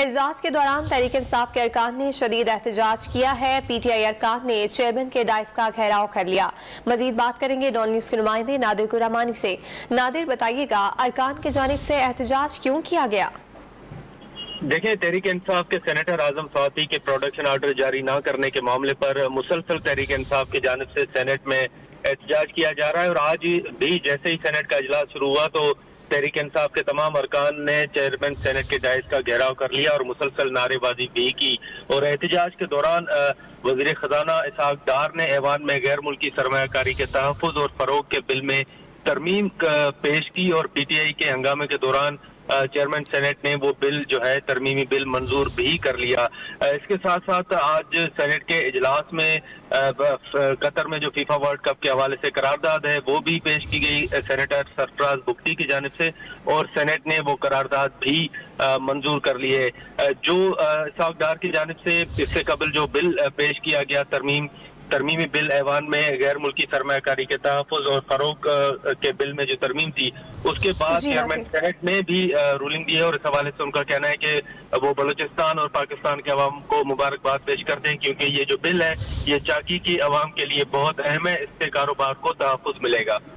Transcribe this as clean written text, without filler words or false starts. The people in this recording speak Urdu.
اجلاس کے دوران تحریک انصاف کے ارکان نے شدید احتجاج کیا ہے۔ پی ٹی آئی ارکان نے چیئرمین کے ڈائس کا گھیراؤ کر لیا۔ مزید بات کریں گے ڈان نیوز کے نمائندے نادر کرامانی سے۔ نادر، بتائیے گا ارکان کی جانب سے احتجاج کیوں کیا گیا؟ دیکھیں، تحریک انصاف کے سینیٹر اعظم فاطمی کے پروڈکشن آرڈر جاری نہ کرنے کے معاملے پر مسلسل تحریک انصاف کی جانب سے سینٹ میں احتجاج کیا جا رہا ہے، اور آج بھی جیسے ہی سینٹ کا اجلاس شروع ہوا تو تحریک انصاف کے تمام ارکان نے چیئرمین سینٹ کے ڈائس کا گھیراؤ کر لیا اور مسلسل نعرے بازی بھی کی۔ اور احتجاج کے دوران وزیر خزانہ اسحاق ڈار نے ایوان میں غیر ملکی سرمایہ کاری کے تحفظ اور فروغ کے بل میں ترمیم پیش کی، اور پی ٹی آئی کے ہنگامے کے دوران چیئرمین سینٹ نے وہ بل جو ہے ترمیمی بل منظور بھی کر لیا۔ اس کے ساتھ ساتھ آج سینٹ کے اجلاس میں قطر میں جو فیفا ورلڈ کپ کے حوالے سے قرارداد ہے وہ بھی پیش کی گئی سینیٹر سرفراز بگٹی کی جانب سے، اور سینٹ نے وہ قرارداد بھی منظور کر لیے۔ جو اسحاق ڈار کی جانب سے اس سے قبل جو بل پیش کیا گیا ترمیمی بل ایوان میں غیر ملکی سرمایہ کاری کے تحفظ اور فروغ کے بل میں جو ترمیم تھی، اس کے بعد چیئرمین سینٹ نے بھی رولنگ دی ہے، اور اس حوالے سے ان کا کہنا ہے کہ وہ بلوچستان اور پاکستان کے عوام کو مبارکباد پیش کرتے ہیں، کیونکہ یہ جو بل ہے یہ چاکی کی عوام کے لیے بہت اہم ہے، اس سے کاروبار کو تحفظ ملے گا۔